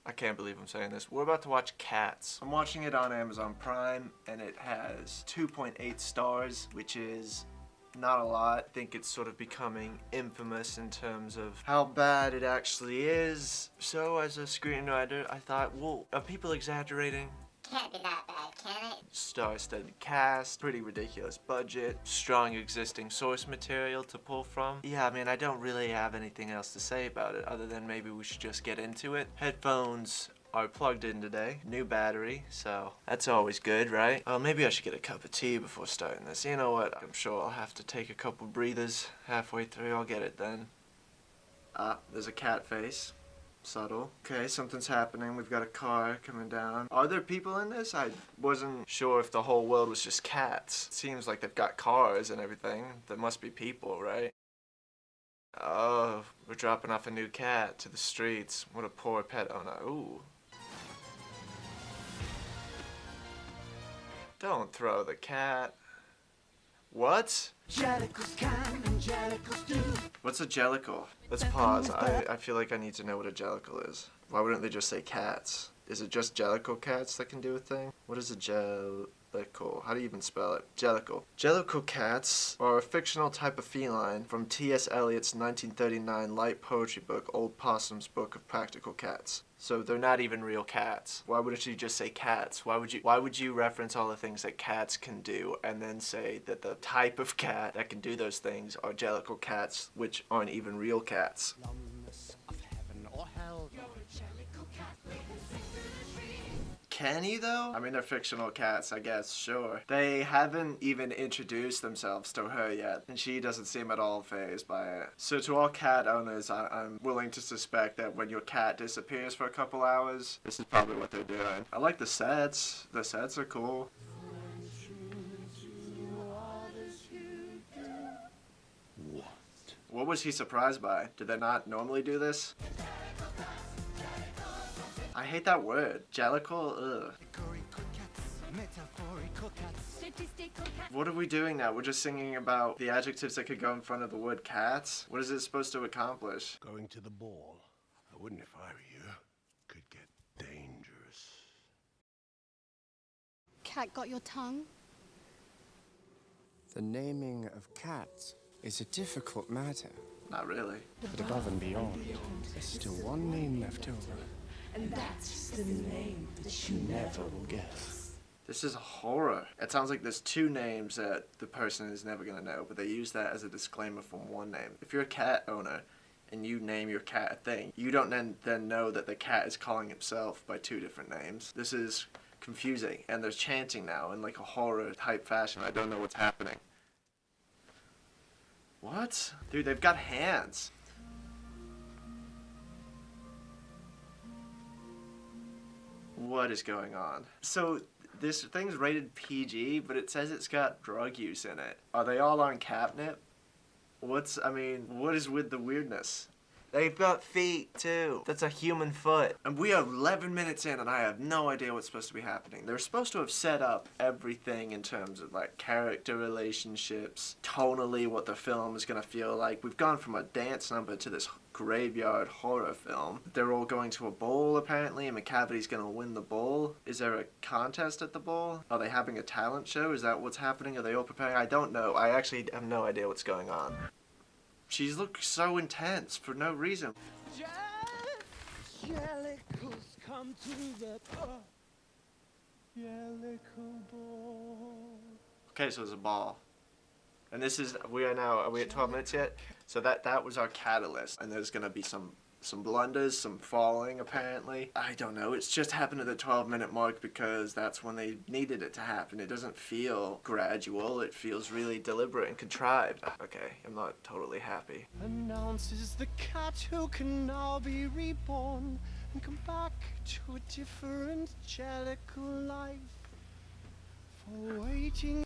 I can't believe I'm saying this. We're about to watch Cats. I'm watching it on Amazon Prime, and it has 2.8 stars, which is not a lot. I think it's sort of becoming infamous in terms of how bad it actually is. So as a screenwriter, I thought, well, are people exaggerating? Can't be that bad, can it? Star-studded cast, pretty ridiculous budget, strong existing source material to pull from. Yeah, I mean, I don't really have anything else to say about it other than maybe we should just get into it. Headphones are plugged in today, new battery, so that's always good, right? Maybe I should get a cup of tea before starting this. You know what? I'm sure I'll have to take a couple breathers halfway through. I'll get it then. There's a cat face. Subtle. Okay, something's happening. We've got a car coming down. Are there people in this? I wasn't sure if the whole world was just cats. It seems like they've got cars and everything. There must be people, right? Oh, we're dropping off a new cat to the streets. What a poor pet owner. Ooh. Don't throw the cat. What? Jellicles can and jellicles do. What's a jellicle? Let's pause. I feel like I need to know what a jellicle is. Why wouldn't they just say cats? Is it just jellicle cats that can do a thing? What is a jellicle? How do you even spell it? Jellicle. Jellicle cats are a fictional type of feline from T.S. Eliot's 1939 light poetry book, Old Possum's Book of Practical Cats. So they're not even real cats. Why wouldn't you just say cats? Why would you reference all the things that cats can do and then say that the type of cat that can do those things are jellicle cats, which aren't even real cats? Numbness of heaven or hell. You're a jellicle cat. Can he though? I mean, they're fictional cats, I guess, sure. They haven't even introduced themselves to her yet, and she doesn't seem at all fazed by it. So to all cat owners, I'm willing to suspect that when your cat disappears for a couple hours, this is probably what they're doing. I like the sets. The sets are cool. What was he surprised by? Did they not normally do this? I hate that word. Jellicle, ugh. What are we doing now? We're just singing about the adjectives that could go in front of the word cats? What is it supposed to accomplish? Going to the ball. I wouldn't if I were you. Could get dangerous. Cat got your tongue? The naming of cats is a difficult matter. Not really. But above and beyond, there's still one name left over. And that's the name that you never will guess. This is horror. It sounds like there's two names that the person is never gonna know, but they use that as a disclaimer from one name. If you're a cat owner and you name your cat a thing, you don't then know that the cat is calling himself by two different names. This is confusing, and there's chanting now in like a horror type fashion. I don't know what's happening. What? Dude, they've got hands. What is going on? So this thing's rated PG, but it says it's got drug use in it. Are they all on catnip? What is with the weirdness? They've got feet too. That's a human foot. And we are 11 minutes in and I have no idea what's supposed to be happening. They're supposed to have set up everything in terms of like character relationships, tonally what the film is gonna feel like. We've gone from a dance number to this graveyard horror film. They're all going to a bowl apparently and McCavity's gonna win the bowl. Is there a contest at the bowl? Are they having a talent show? Is that what's happening? Are they all preparing? I don't know. I actually have no idea what's going on. She looks so intense for no reason. Jellicles come to the jellicle ball. Okay, so there's a ball. And this is, are we at 12 minutes yet? So that was our catalyst. And there's gonna be some blunders, some falling apparently. I don't know, it's just happened at the 12-minute mark because that's when they needed it to happen. It doesn't feel gradual, it feels really deliberate and contrived. Okay, I'm not totally happy. Announces the cat who can now be reborn and come back to a different jellicle life for waiting.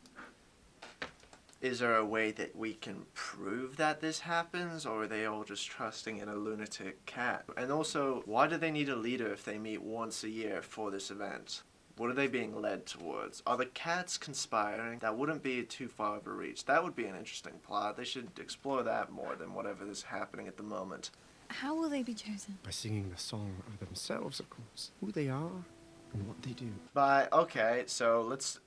Is there a way that we can prove that this happens, or are they all just trusting in a lunatic cat? And also, why do they need a leader if they meet once a year for this event? What are they being led towards? Are the cats conspiring? That wouldn't be too far of a reach. That would be an interesting plot. They should explore that more than whatever is happening at the moment. How will they be chosen? By singing the song themselves, of course. Who they are and what they do. Okay, so let's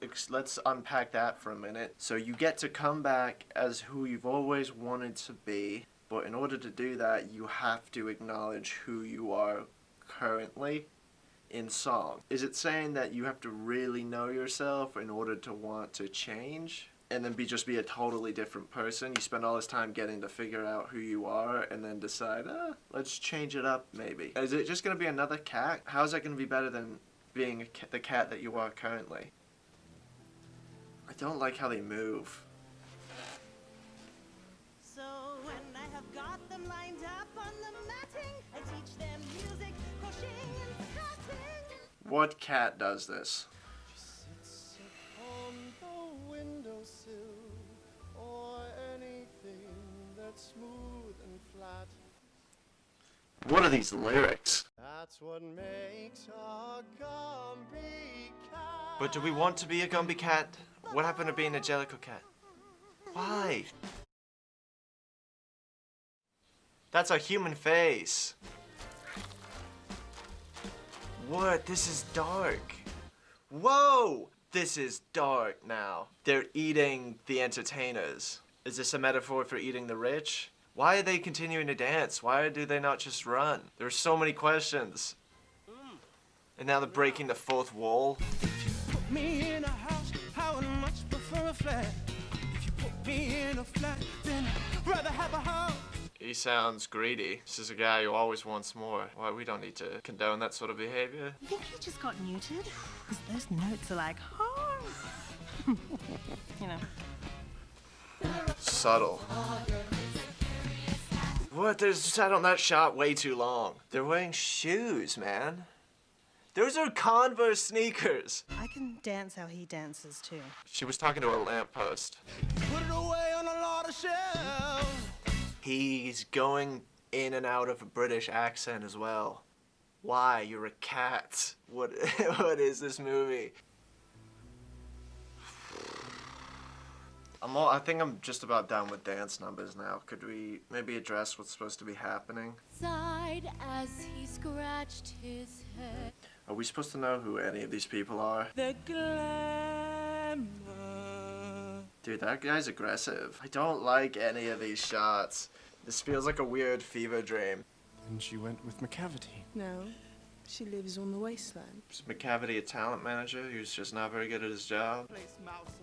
unpack that for a minute. So you get to come back as who you've always wanted to be, but in order to do that, you have to acknowledge who you are currently in song. Is it saying that you have to really know yourself in order to want to change? And then just be a totally different person? You spend all this time getting to figure out who you are and then decide, let's change it up maybe. Is it just going to be another cat? How's that going to be better than being the cat that you are currently? I don't like how they move. So when I have got them lined up on the matting, I teach them music, crocheting and cutting. What cat does this? She sits upon the windowsill, or anything that's smooth and flat. What are these lyrics? That's what makes a Gumby cat. But do we want to be a Gumby cat? What happened to being a Jellicle cat? Why? That's a human face. What? This is dark. Whoa! This is dark now. They're eating the entertainers. Is this a metaphor for eating the rich? Why are they continuing to dance? Why do they not just run? There's so many questions. And now they're breaking the fourth wall. Put me in a house, I would much prefer a flat. If you put me in a flat, then I'd rather have a house. He sounds greedy. This is a guy who always wants more. Why, we don't need to condone that sort of behavior. You think he just got neutered? Because those notes are like, oh. You know. Subtle. What? They sat on that shot way too long. They're wearing shoes, man. Those are Converse sneakers. I can dance how he dances too. She was talking to a lamppost. Put it away on a lot of shelves. He's going in and out of a British accent as well. Why? You're a cat. What is this movie? I think I'm just about done with dance numbers now. Could we maybe address what's supposed to be happening? Sighed as he scratched his head. Are we supposed to know who any of these people are? The glamour. Dude, that guy's aggressive. I don't like any of these shots. This feels like a weird fever dream. And she went with McCavity. No, she lives on the wasteland. Is McCavity a talent manager who's just not very good at his job?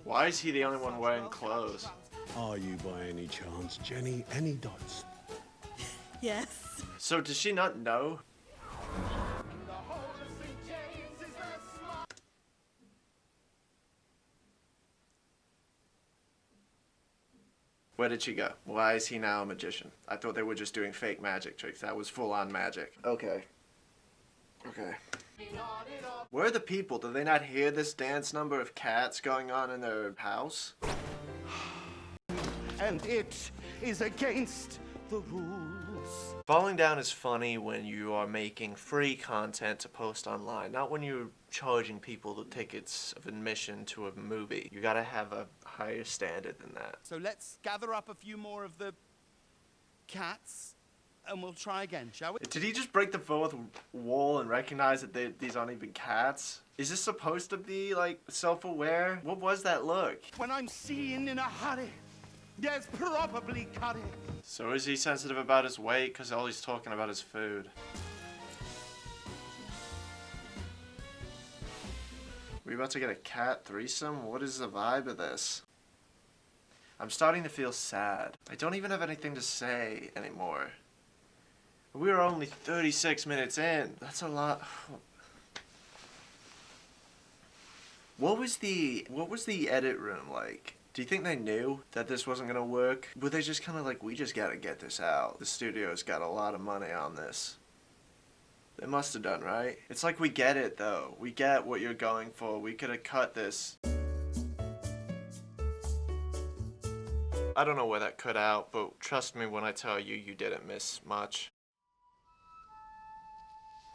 Why is he the only one wearing clothes? Are you by any chance, Jenny? Any dots? Yes. So does she not know? Where did she go? Why is he now a magician? I thought they were just doing fake magic tricks. That was full-on magic. Okay. Okay. Where are the people? Do they not hear this dance number of cats going on in their house? And it is against the rules. Falling down is funny when you are making free content to post online, not when you're charging people the tickets of admission to a movie. You gotta have a higher standard than that. So let's gather up a few more of the cats and we'll try again, shall we? Did he just break the fourth wall and recognize that these aren't even cats? Is this supposed to be, like, self-aware? What was that look? When I'm seen in a hurry, yes, probably cut it. So is he sensitive about his weight? Because all he's talking about is food. We about to get a cat threesome? What is the vibe of this? I'm starting to feel sad. I don't even have anything to say anymore. We are only 36 minutes in. That's a lot. What was the edit room like? Do you think they knew that this wasn't gonna work? Were they just kind of like, we just gotta get this out? The studio's got a lot of money on this. They must have done, right? It's like, we get it though. We get what you're going for. We could have cut this. I don't know where that cut out, but trust me when I tell you, you didn't miss much.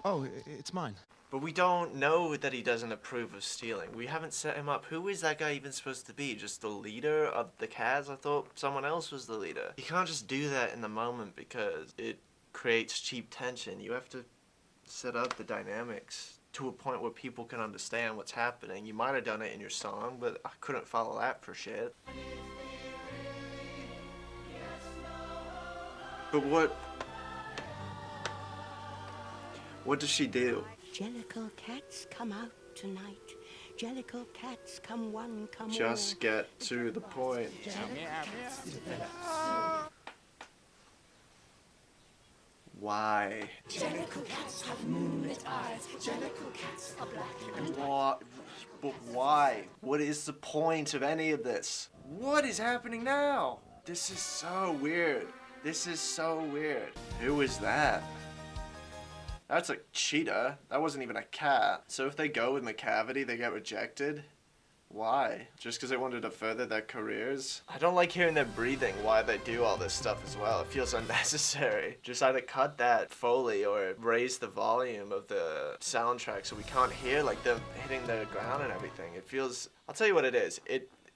Oh, it's mine. But we don't know that he doesn't approve of stealing. We haven't set him up. Who is that guy even supposed to be? Just the leader of the cats? I thought someone else was the leader. You can't just do that in the moment because it creates cheap tension. You have to set up the dynamics to a point where people can understand what's happening. You might have done it in your song, but I couldn't follow that for shit. But what does she do? Jellicle cats come out tonight. Jellicle cats come one, come all. Just get to the point. Why? Jellicle cats have moonlit eyes. Jellicle cats are black and But why? What is the point of any of this? What is happening now? This is so weird. This is so weird. Who is that? That's a cheetah. That wasn't even a cat. So if they go with McCavity, they get rejected? Why? Just because they wanted to further their careers? I don't like hearing their breathing while they do all this stuff as well. It feels unnecessary. Just either cut that Foley or raise the volume of the soundtrack so we can't hear like them hitting the ground and everything. It feels... I'll tell you what it is.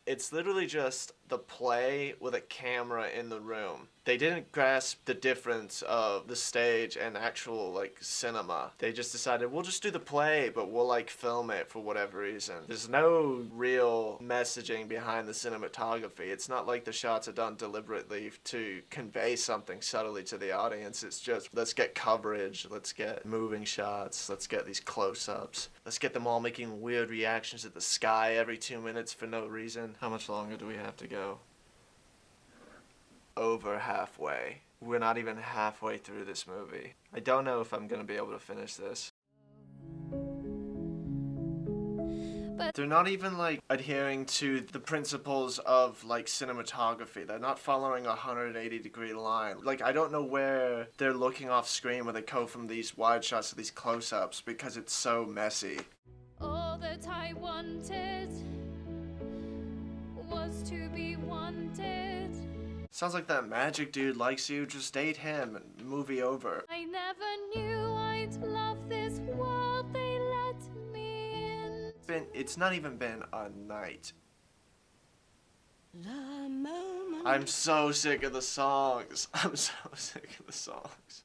It's literally just the play with a camera in the room. They didn't grasp the difference of the stage and actual like cinema. They just decided we'll just do the play, but we'll like film it for whatever reason. There's no real messaging behind the cinematography. It's not like the shots are done deliberately to convey something subtly to the audience. It's just, let's get coverage, let's get moving shots, let's get these close-ups. Let's get them all making weird reactions at the sky every 2 minutes for no reason. How much longer do we have to go? Over halfway. We're not even halfway through this movie. I don't know if I'm gonna be able to finish this. But They're not even like adhering to the principles of like cinematography. They're not following a 180-degree line. Like, I don't know where they're looking off screen where they go from these wide shots to these close-ups because it's so messy. all that I wanted was to be wanted. Sounds like that magic dude likes you, just date him and movie over. I never knew I'd love this world they let me in. It's not even been a night. the moment. I'm so sick of the songs. I'm so sick of the songs.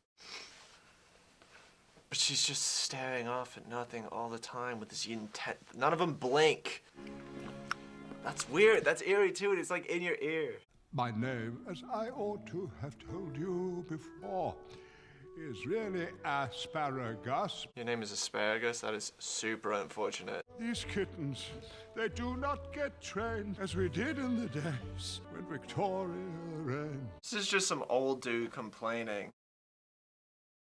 But she's just staring off at nothing all the time with this intent. None of them blink. That's weird. That's eerie too. And it's like in your ear. My name, as I ought to have told you before, is really Asparagus. Your name is Asparagus? That is super unfortunate. These kittens, they do not get trained as we did in the days when Victoria reigned. This is just some old dude complaining.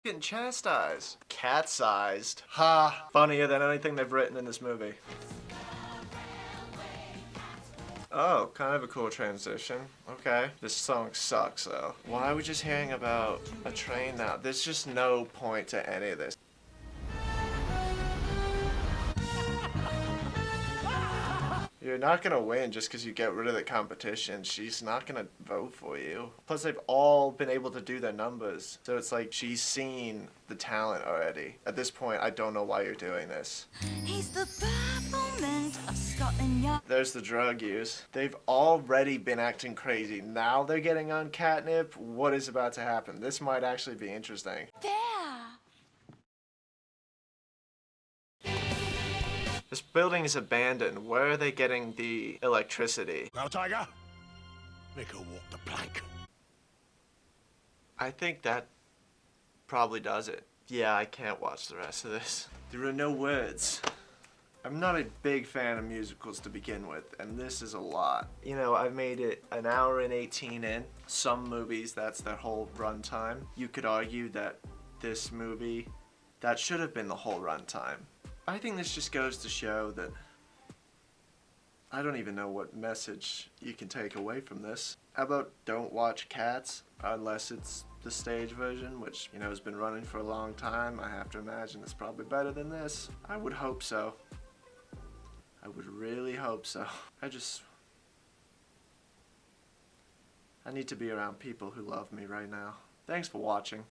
Getting chastised. Cat-sized. Ha! Funnier than anything they've written in this movie. Oh, kind of a cool transition. Okay. This song sucks, though. Why are we just hearing about a train now? There's just no point to any of this. You're not gonna win just because you get rid of the competition. She's not gonna vote for you. Plus, they've all been able to do their numbers. So it's like she's seen the talent already. At this point, I don't know why you're doing this. He's the purple mint of Scotland Yard. There's the drug use. They've already been acting crazy. Now they're getting on catnip. What is about to happen? This might actually be interesting. There! This building is abandoned. Where are they getting the electricity? Now, Tiger, make her walk the plank. I think that probably does it. Yeah, I can't watch the rest of this. There are no words. I'm not a big fan of musicals to begin with, and this is a lot. You know, I've made it an hour and 18 in. Some movies, that's their whole runtime. You could argue that this movie, that should have been the whole runtime. I think this just goes to show that I don't even know what message you can take away from this. How about don't watch Cats unless it's the stage version, which, you know, has been running for a long time. I have to imagine it's probably better than this. I would hope so. I would really hope so. I need to be around people who love me right now. Thanks for watching.